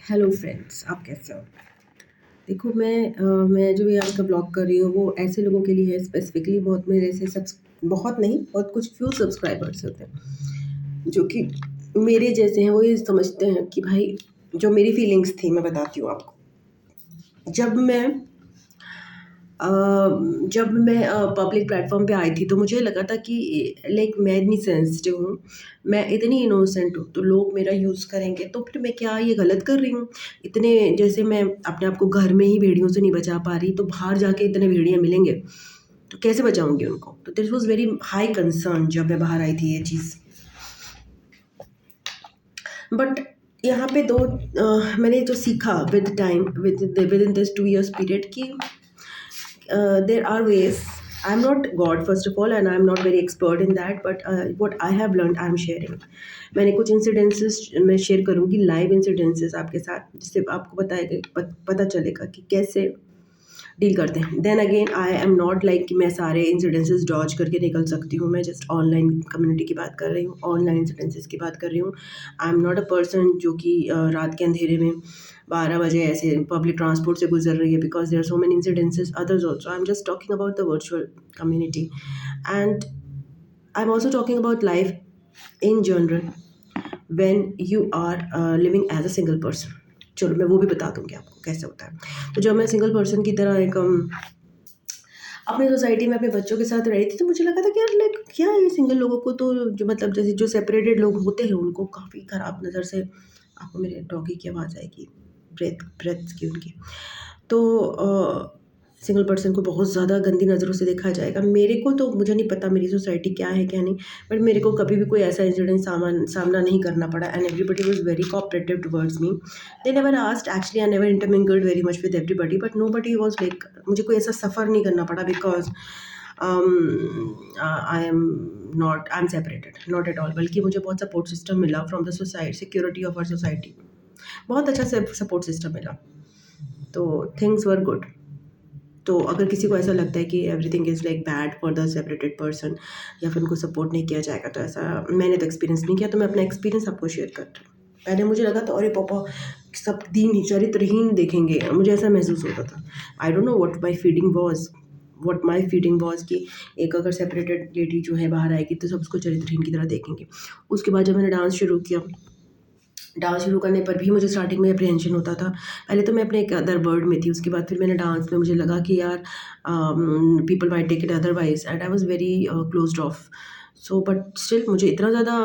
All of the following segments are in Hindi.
हेलो फ्रेंड्स, आप कैसे हो? देखो मैं जो ये आज का ब्लॉग कर रही हूँ वो ऐसे लोगों के लिए है स्पेसिफिकली। बहुत मेरे से सब बहुत नहीं, बहुत कुछ फ्यू सब्सक्राइबर्स होते हैं जो कि मेरे जैसे हैं। वो ये समझते हैं कि भाई, जो मेरी फीलिंग्स थी मैं बताती हूँ आपको। जब मैं अ, जब मैं पब्लिक प्लेटफॉर्म पे आई थी तो मुझे लगा था कि लाइक मैं इतनी सेंसिटिव हूँ, मैं इतनी इनोसेंट हूँ, तो लोग मेरा यूज़ करेंगे तो फिर मैं क्या ये गलत कर रही हूँ? इतने जैसे मैं अपने आप को घर में ही भेड़ियों से नहीं बचा पा रही, तो बाहर जाके इतने भेड़िया मिलेंगे तो कैसे बचाऊंगी उनको? तो this was very high concern जब मैं बाहर आई थी ये चीज़। बट यहाँ पे मैंने जो सीखा with time, with in this 2 years period कि there are ways. I'm not God first of all, and I'm not very expert in that, but what I have learned I'm sharing. मैंने कुछ इंसिडेंसेस मैं शेयर करूँगी, लाइव इंसिडेंसेस आपके साथ, जिससे आपको पता चलेगा कि कैसे डील करते हैं। Then again I am not like कि मैं सारे इंसिडेंसेस डॉज करके निकल सकती हूँ। मैं जस्ट ऑनलाइन कम्युनिटी की बात कर रही हूँ, ऑनलाइन इंसिडेंसेस की बात कर रही हूँ। आई एम नॉट अ पर्सन जो कि रात के अंधेरे में 12 बजे ऐसे पब्लिक ट्रांसपोर्ट से गुजर रही है, because there are so many incidences others also. I am just talking about the virtual community, and I am also talking about life in general when you are living as a single person. चलो मैं वो भी बता दूंगी आपको कैसे होता है। तो जब मैं सिंगल पर्सन की तरह एक अपनी सोसाइटी में अपने बच्चों के साथ रही थी, तो मुझे लगा था कि यार लाइक क्या है, सिंगल लोगों को तो जो मतलब जैसे जो सेपरेटेड लोग होते हैं उनको काफ़ी ख़राब नज़र से, आपको मेरे डॉगी की आवाज़ आएगी, ब्रेथ ब्रेथ की उनकी, तो सिंगल पर्सन को बहुत ज़्यादा गंदी नज़रों से देखा जाएगा। मेरे को तो मुझे नहीं पता मेरी सोसाइटी क्या है क्या नहीं, बट मेरे को कभी भी कोई ऐसा इंसिडेंट सामना नहीं करना पड़ा, and everybody was very cooperative towards me. They never asked, actually I never intermingled very much with everybody, but nobody was like, मुझे कोई ऐसा सफ़र नहीं करना पड़ा, because I am separated not at all. बल्कि मुझे बहुत सपोर्ट सिस्टम मिला from the society, security of our society, बहुत अच्छा सपोर्ट सिस्टम मिला, तो थिंग्स वर गुड। तो अगर किसी को ऐसा लगता है कि everything is like bad for the separated person, या फिर उनको सपोर्ट नहीं किया जाएगा, तो ऐसा मैंने तो एक्सपीरियंस नहीं किया। तो मैं अपना एक्सपीरियंस आपको शेयर कर रही हूँ। पहले मुझे लगा था अरे पापा सब दीन चरित्रहीन देखेंगे, मुझे ऐसा महसूस होता था। आई don't know what my feeding was कि एक अगर सेपरेटेड लेडी जो है बाहर आएगी तो सब उसको चरित्रहीन की तरह देखेंगे। उसके बाद जब मैंने डांस शुरू किया, डांस शुरू करने पर भी मुझे स्टार्टिंग में अप्रीहेंशन होता था। पहले तो मैं अपने एक अदर वर्ल्ड में थी, उसके बाद फिर मैंने डांस में मुझे लगा कि यार people might take it otherwise, and I was very closed off. So but still मुझे इतना ज़्यादा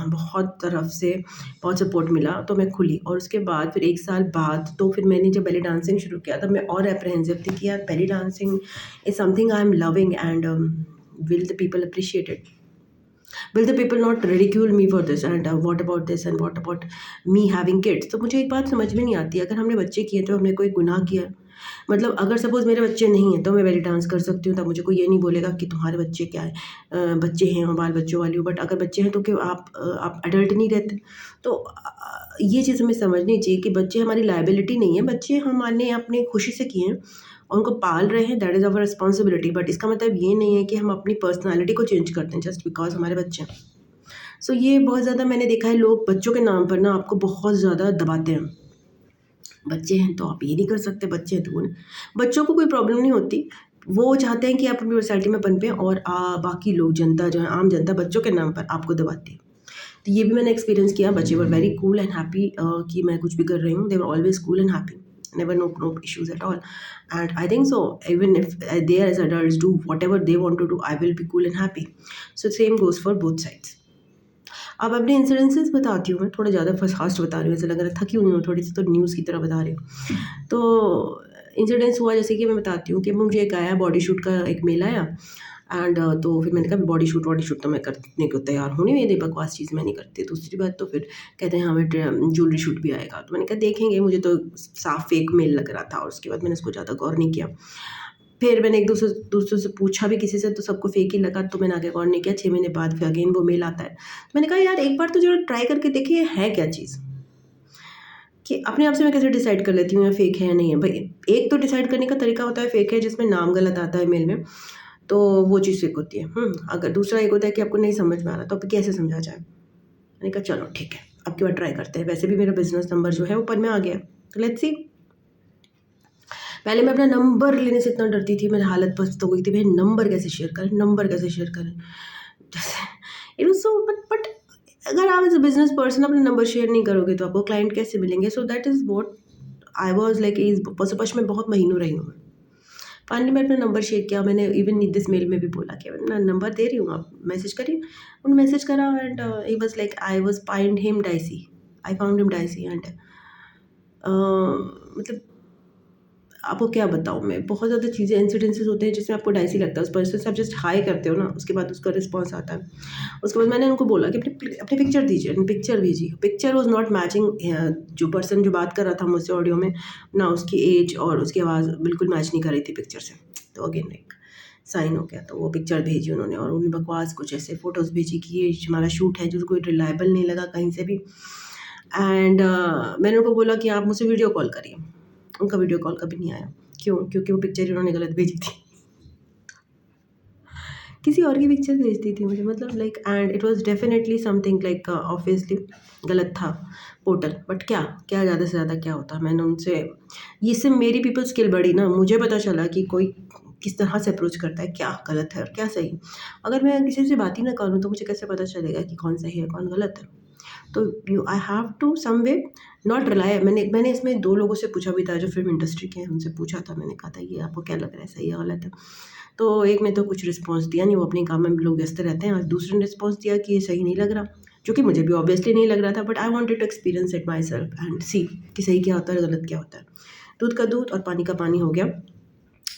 बहुत तरफ से बहुत सपोर्ट मिला, तो मैं खुली। और उसके बाद फिर 1 साल बाद तो फिर मैंने जब बेली डांसिंग शुरू किया तब मैं और अप्रीहेंसिव थी कि यार belly dancing is something I am loving, and will the people appreciate it, will the people not ridicule me for this, and what about this, and what about me having kids? तो मुझे एक बात समझ में नहीं आती, अगर हमने बच्चे किए तो हमने कोई गुनाह किया? मतलब अगर सपोज मेरे बच्चे नहीं हैं तो मैं वेली डांस कर सकती हूँ, तब मुझे कोई ये नहीं बोलेगा कि तुम्हारे बच्चे क्या है, बच्चे हैं, हम बाल बच्चों वाली हो। बट अगर बच्चे हैं तो क्यों आप अडल्ट नहीं रहते? तो ये चीज़ हमें समझनी चाहिए कि बच्चे हमारी लाइबिलिटी नहीं है, बच्चे हमने अपनी खुशी से किए हैं और उनको पाल रहे हैं, that is our responsibility. But इसका मतलब ये नहीं है कि हम अपनी पर्सनैलिटी को चेंज करते हैं जस्ट बिकॉज हमारे बच्चे हैं। सो ये बहुत ज़्यादा मैंने देखा है, लोग बच्चों के नाम पर ना आपको बहुत ज़्यादा दबाते हैं। बच्चे हैं तो आप ये नहीं कर सकते, बच्चे हैं तो वो नहीं। बच्चों को कोई प्रॉब्लम नहीं होती, वो चाहते हैं कि आप अपनी सोसाइटी में पनपें, और बाकी लोग, जनता जो है, आम जनता बच्चों के नाम पर आपको दबाती है। तो ये भी मैंने एक्सपीरियंस किया। बच्चे were very cool and happy कि मैं कुछ भी कर रही हूँ, they were always cool and happy, never no issues at all. And I think so, even if they as adults do whatever they want to do, I will be cool and happy. So same goes for both sides. अब अपने इंसिडेंसेस बताती हूँ, मैं थोड़ा ज़्यादा फास्ट बता रही हूँ, ऐसा लग रहा है थकी हुई हूँ थोड़ी सी, तो न्यूज़ की तरह बता रही हूँ। तो इंसिडेंस हुआ जैसे कि मैं बताती हूँ कि मुझे एक आया, बॉडी शूट का एक मेल आया, एंड तो फिर मैंने कहा बॉडी शूट तो मैं करने को तैयार हूँ नहीं, ये बकवास चीज़ मैं नहीं करती। दूसरी बात तो फिर कहते हैं हमें ज्वेलरी शूट भी आएगा, तो मैंने कहा देखेंगे, मुझे तो साफ फेक मेल लग रहा था, और उसके बाद मैंने उसको ज़्यादा गौर नहीं किया। फिर मैंने एक दूसरों से पूछा भी किसी से, तो सबको फेक ही लगा, तो मैंने आगे गौर नहीं किया। 6 महीने बाद फिर अगेन वो मेल आता है, तो मैंने कहा यार एक बार तो जरा ट्राई करके देखिए है क्या चीज़, कि अपने आप से मैं कैसे डिसाइड कर लेती हूँ या फेक है या नहीं है। भाई एक तो डिसाइड करने का तरीका होता है फेक है, जिसमें नाम गलत आता है मेल में, तो वो चीज़ फेक होती है। अगर दूसरा एक होता है कि आपको नहीं समझ में आ रहा, तो अब कैसे समझा जाए। मैंने कहा चलो ठीक है, अब की बार ट्राई करते हैं। वैसे भी मेरा बिजनेस नंबर जो है ऊपर में आ गया, तो लेट्स सी। पहले मैं अपना नंबर लेने से इतना डरती थी, मेरी हालत पस्त हो गई थी, भाई नंबर कैसे शेयर करें, नंबर कैसे शेयर करें। जैसे इट वाज सो, बट अगर आप एज अ बिजनेस पर्सन अपना नंबर शेयर नहीं करोगे तो आपको क्लाइंट कैसे मिलेंगे। So that is what I was like. इस पशुपक्ष में बहुत महीनों रही हूँ। फाइनली मैंने अपना नंबर शेयर किया, मैंने इवन दिस मेल में भी बोला कि मैं नंबर दे रही हूँ, आप मैसेज करिए। उन्होंने मैसेज करा and he was like I was find him dicey, I found him dicey and मतलब आपको क्या बताऊँ मैं, बहुत ज़्यादा चीज़ें इंसिडेंसेस होते हैं जिसमें आपको डाइसी लगता है। उस पर्सन से आप जस्ट हाई करते हो ना, उसके बाद उसका रिस्पॉन्स आता है। उसके बाद मैंने उनको बोला कि अपनी पिक्चर दीजिए, पिक्चर भेजी। पिक्चर वॉज नॉट मैचिंग, जो पर्सन जो बात कर रहा था मुझसे ऑडियो में ना, उसकी एज और उसकी आवाज़ बिल्कुल मैच नहीं कर रही थी पिक्चर से। तो अगेन एक साइन हो गया। तो वो पिक्चर भेजी उन्होंने और उन्होंने बकवास कुछ ऐसे फ़ोटोज़ भेजी कि ये हमारा शूट है, जो कोई रिलायबल नहीं लगा कहीं से भी। एंड मैंने उनको बोला कि आप मुझसे वीडियो कॉल करिए। उनका वीडियो कॉल कभी नहीं आया। क्यों? क्योंकि वो पिक्चर उन्होंने गलत भेजी थी। किसी और की पिक्चर भेजती थी मुझे, मतलब like, and it was definitely something like obviously गलत था पोर्टल। बट क्या क्या ज़्यादा से ज़्यादा क्या होता, मैंने उनसे, ये सिर्फ मेरी पीपल स्किल बढ़ी ना, मुझे पता चला कि कोई किस तरह से अप्रोच करता है, क्या गलत है और क्या सही। अगर मैं किसी से बात ही ना करूँ तो मुझे कैसे पता चलेगा कि कौन सही है कौन गलत है। तो you I have to some way not rely. मैंने इसमें 2 लोगों से पूछा भी था जो फिल्म इंडस्ट्री के हैं, उनसे पूछा था। मैंने कहा था ये आपको क्या लग रहा है, सही है गलत है। तो एक ने तो कुछ रिस्पॉन्स दिया नहीं, वो अपने काम में लोग व्यस्त रहते हैं। और दूसरे ने रिस्पॉन्स दिया कि ये सही नहीं लग रहा, जो कि मुझे भी ऑब्वियसली नहीं लग रहा था। But I wanted to experience it myself and see कि सही क्या होता है गलत क्या होता है। दूध का दूध और पानी का पानी हो गया।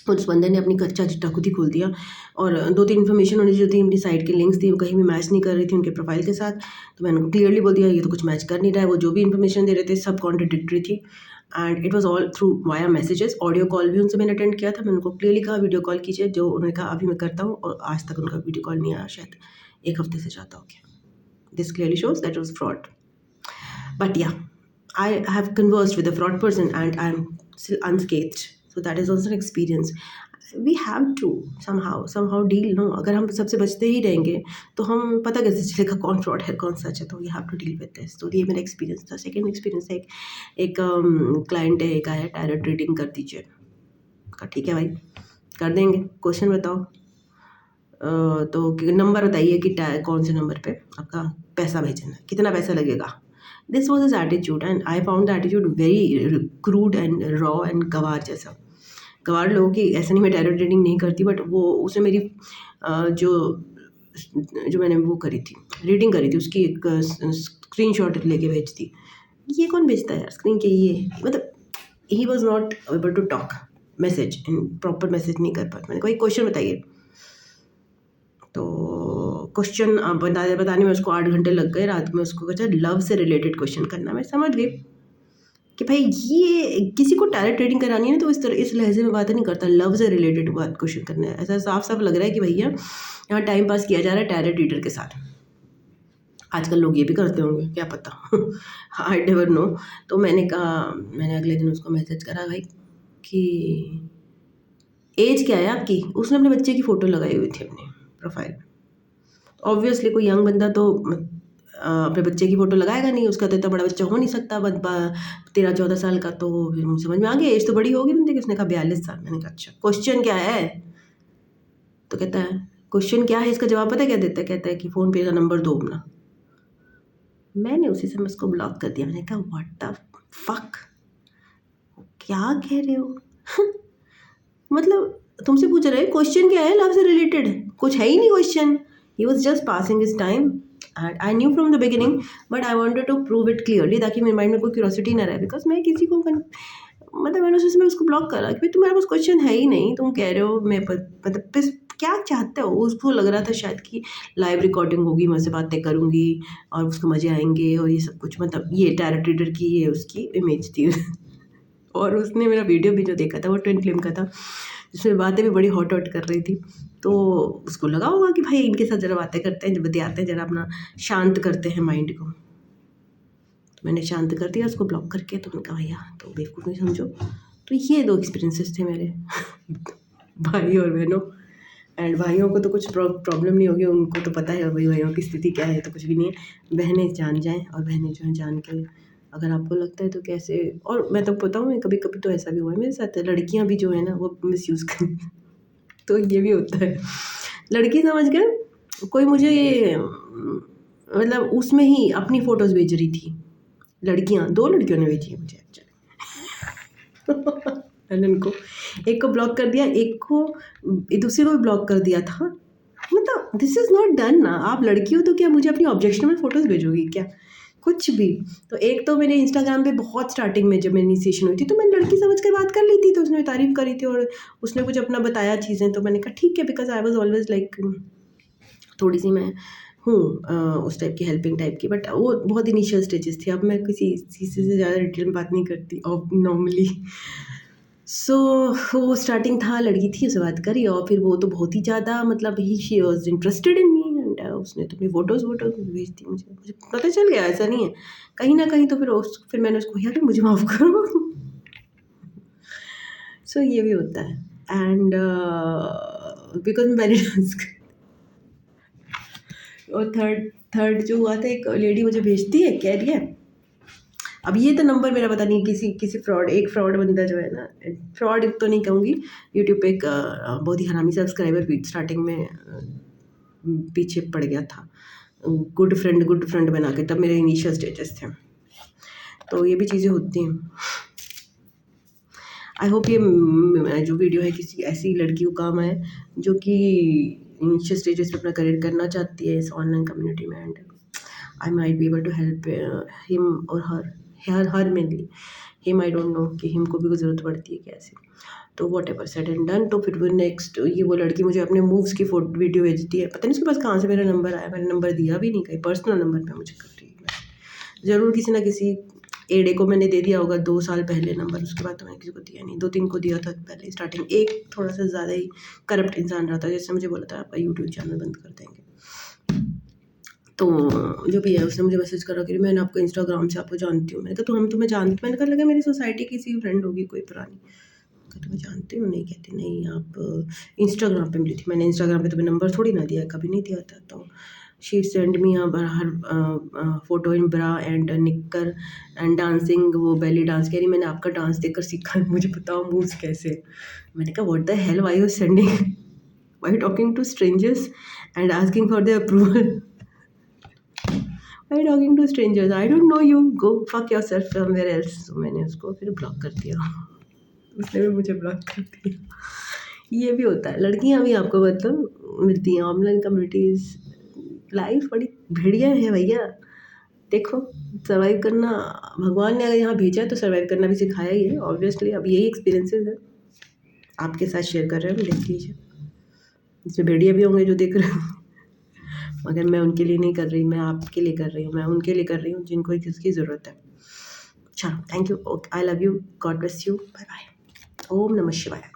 उस बंदे ने अपनी कच्चा चिट्ठा खुद ही खोल दिया और 2-3 इन्फॉर्मेशन उन्हें जो थी अपनी साइट की लिंक्स थी वो कहीं भी मैच नहीं कर रही थी उनके प्रोफाइल के साथ। तो मैंने उनको क्लियरली बोल दिया ये तो कुछ मैच कर नहीं रहा है। वो जो भी इन्फॉर्मेशन दे रहे थे सब कॉन्ट्रडिक्टरी थी and it was all through via messages. Audio call भी उनसे मैंने अटेंड किया था। मैंने उनको क्लियरली कहा वीडियो कॉल कीजिए, जो उन्होंने कहा अभी मैं करता हूँ, और आज तक उनका वीडियो कॉल नहीं आया, शायद 1 हफ्ते से ज़्यादा हो गया। This clearly shows that was fraud. But yeah, I have conversed with a fraud person and I'm still unscathed. So that is also an experience. We have to somehow deal, no? अगर हम सबसे बचते ही रहेंगे तो हम पता कैसे चलेगा कौन फ्रॉड है कौन सच है। तो we have to deal with this. तो ये मेरा एक्सपीरियंस था। सेकेंड एक्सपीरियंस है, एक क्लाइंट है, एक आया टैरो ट्रेडिंग कर दीजिए। कहा ठीक है भाई कर देंगे, क्वेश्चन बताओ। तो नंबर बताइए कि कौन से नंबर पे आपका पैसा भेजना है, कितना पैसा लगेगा। This was his attitude and I found the attitude very crude and raw and गवार जैसा। गवार लोगों की, ऐसा नहीं मैं टैरो ट्रेडिंग नहीं करती, बट वो उसने मेरी जो मैंने वो करी थी, रीडिंग करी थी, उसकी एक स्क्रीनशॉट लेके भेजती। ये कौन भेजता है यार स्क्रीन के, ये मतलब he was not able to talk message, proper message नहीं कर पाता। मैंने कोई क्वेश्चन बताइए, तो क्वेश्चन बताने में उसको 8 घंटे लग गए। रात में उसको कहता लव से रिलेटेड क्वेश्चन करना। मैं समझ गई कि भाई ये किसी को टैरो ट्रेडिंग करानी है ना तो इस लहजे में बातें नहीं करता, लव से रिलेटेड बात क्वेश्चन करना है। ऐसा साफ साफ लग रहा है कि भैया यहाँ टाइम पास किया जा रहा है टैरो ट्रेडर के साथ। आजकल लोग ये भी करते होंगे, क्या पता आई नेवर नो। तो मैंने अगले दिन उसको मैसेज करा भाई कि एज क्या है आपकी। उसने अपने बच्चे की फ़ोटो लगाई हुई थी अपनी प्रोफाइल। ऑब्वियसली कोई यंग बंदा तो अपने बच्चे की फ़ोटो लगाएगा नहीं, उसका तो इतना बड़ा बच्चा हो नहीं सकता 13-14 साल का। तो फिर मुझे समझ में आ गया एज तो बड़ी होगी बंदे की। उसने कहा 42 साल। मैंने कहा अच्छा क्वेश्चन क्या है। तो कहता है क्वेश्चन क्या है, इसका जवाब पता क्या देता है, कहता है कि फ़ोन पे का नंबर दो अपना। मैंने उसी समय उसको ब्लॉक कर दिया। मैंने कहा व्हाट द फक, क्या कह रहे हो मतलब तुमसे पूछ रहे हैं क्वेश्चन क्या है, लव से रिलेटेड कुछ है ही नहीं question. He was just passing his time and I knew from the beginning, but I wanted to prove it clearly ताकि मेरे माइंड में कोई क्यूरोसिटी ना रहे। बिकॉज मैं किसी को मतलब मैंने उस समय उसको ब्लॉक करा कि भाई तुम्हारे पास क्वेश्चन है ही नहीं, तुम कह रहे हो मैं मतलब क्या चाहते हो। उसको लग रहा था शायद कि लाइव रिकॉर्डिंग होगी, मैं उससे बातें करूँगी और उसको मज़े आएंगे और ये सब कुछ, मतलब ये टैरो ट्रेडर की ये उसकी इमेज थी और उसने मेरा वीडियो भी जो देखा था वो ट्विन फ्लेम का था, जिसमें बातें भी बड़ी हॉट कर रही थी। तो उसको लगा होगा कि भाई इनके साथ ज़रा बातें करते हैं, जब बतियाते हैं, ज़रा अपना शांत करते हैं माइंड को। तो मैंने शांत कर दिया उसको ब्लॉक करके। तो मैंने कहा भैया तो बेवकूफ़ नहीं समझो। तो ये 2 एक्सपीरियंसेस थे मेरे भाई और बहनों। एंड भाइयों को तो कुछ प्रॉब्लम नहीं होगी, उनको तो पता है भाई भाइयों की स्थिति क्या है, तो कुछ भी नहीं है। बहनें जान जाएँ, और बहनें जो हैं जान के, अगर आपको लगता है तो कैसे। और मैं तो बताऊँ, कभी कभी तो ऐसा भी हुआ है मेरे साथ, लड़कियाँ भी जो है ना वो मिसयूज़ कर तो ये भी होता है। लड़की समझ कर कोई मुझे मतलब उसमें ही अपनी फ़ोटोज़ भेज रही थी। लड़कियाँ, 2 लड़कियों ने भेजी है मुझे एक्चुअली। मैंने उनको, एक को ब्लॉक कर दिया, एक को दूसरे को भी ब्लॉक कर दिया था। मतलब दिस इज़ नॉट डन ना। आप लड़की हो तो क्या मुझे अपनी ऑब्जेक्शनल फ़ोटोज़ भेजोगी क्या? कुछ भी। तो एक तो मेरे इंस्टाग्राम पे बहुत स्टार्टिंग में जब मेरी इनिशिएशन हुई थी, तो मैंने लड़की समझ कर बात कर ली थी, तो उसने तारीफ़ करी थी और उसने कुछ अपना बताया चीज़ें, तो मैंने कहा ठीक है, because I was always like थोड़ी-सी मैं हूँ उस टाइप की हेल्पिंग टाइप की, बट वो बहुत इनिशियल स्टेजेस थी। अब मैं किसी चीज़ से ज़्यादा डिटेल में बात नहीं करती अब नॉर्मली। सो वो स्टार्टिंग था, लड़की थी, उससे बात करी, और फिर वो तो बहुत ही ज़्यादा मतलब ही she was interested in me, and उसने तो अपनी फ़ोटोज़ वोटोज़ भेज दी मुझे। मुझे पता चल गया, ऐसा नहीं है। कहीं न कहीं तो फिर मैंने उसको कहा कि मुझे माफ़ करो। सो ये भी होता है। एंड बिकॉज़ मैं बैले डांस और थर्ड थर्ड जो हुआ था, एक लेडी मुझे भेजती है, कह रही है, अब ये तो नंबर मेरा पता नहीं, किसी किसी फ्रॉड, एक फ्रॉड बंदा जो है ना, फ्रॉड तो नहीं कहूँगी, यूट्यूब पे एक बहुत ही हरामी सब्सक्राइबर भी स्टार्टिंग में पीछे पड़ गया था। गुड फ्रेंड बना के, तब मेरे इनिशियल स्टेजेस थे। तो ये भी चीज़ें होती हैं। आई होप ये जो वीडियो है किसी ऐसी लड़की को काम आए जो कि इनिशियल स्टेजेस पे अपना करियर करना चाहती है इस ऑनलाइन कम्युनिटी में, and I might be able to help him और her mainly him. I don't know कि हिम को भी कुछ ज़रूरत पड़ती है कैसे। तो whatever said and done. तो फिर वो नेक्स्ट, ये वो लड़की मुझे अपने मूव्स की फोटो वीडियो भेजती है। पता नहीं उसके पास कहाँ से मेरा नंबर आया, मैंने नंबर दिया भी नहीं, कहीं पर्सनल नंबर पे मुझे कर रही है। ज़रूर किसी ना किसी एडे को मैंने दे दिया होगा 2 साल पहले नंबर, उसके बाद तो मैंने किसी को दिया नहीं। 2-3 को दिया था पहले स्टार्टिंग। एक थोड़ा सा ज़्यादा ही करप्ट इंसान रहा था, जिसने मुझे बोला था आपका यूट्यूब चैनल बंद कर देंगे। तो जो भी है उसने मुझे मैसेज करा कि मैंने आपको इंस्टाग्राम से आपको जानती हूँ। मैंने कहा तो हम तुम्हें जानते, मैंने कहा लगा मेरी सोसाइटी की किसी फ्रेंड होगी कोई पुरानी। कहा तुम्हें जानती हूँ? नहीं। कहती नहीं, आप इंस्टाग्राम पे मिली थी। मैंने इंस्टाग्राम पे तुम्हें नंबर थोड़ी ना दिया है, कभी नहीं दिया था। तो she send me her photo in bra and निक्कर एंड डांसिंग, वो बेली डांस। कह रही मैंने आपका डांस देखकर सीखा, मुझे बताओ मूव्स कैसे। मैंने कहा what the hell, why you sending, why talking to strangers and asking for the approval, why talking to strangers, I don't know you, go fuck yourself somewhere else. तो मैंने उसको फिर ब्लॉक कर दिया। उसने भी मुझे ब्लॉक कर दिया। ये भी होता है, लड़कियां भी आपको मतलब मिलती हैं ऑनलाइन कम्युनिटीज़। लाइफ बड़ी भेड़िया है भैया। देखो, सर्वाइव करना, भगवान ने अगर यहाँ भेजा है तो सर्वाइव करना भी सिखाया ही है ऑब्वियसली। अब यही एक्सपीरियंसेस है आपके साथ शेयर कर रहे हैं, देख लीजिए। इसमें भेड़िया भी होंगे जो देख रहे हो, मगर मैं उनके लिए नहीं कर रही, मैं आपके लिए कर रही हूँ, मैं उनके लिए कर रही हूँ जिनको किसकी ज़रूरत है। चलो, thank you, I love you, God bless you, bye bye, ओम नमः शिवाय।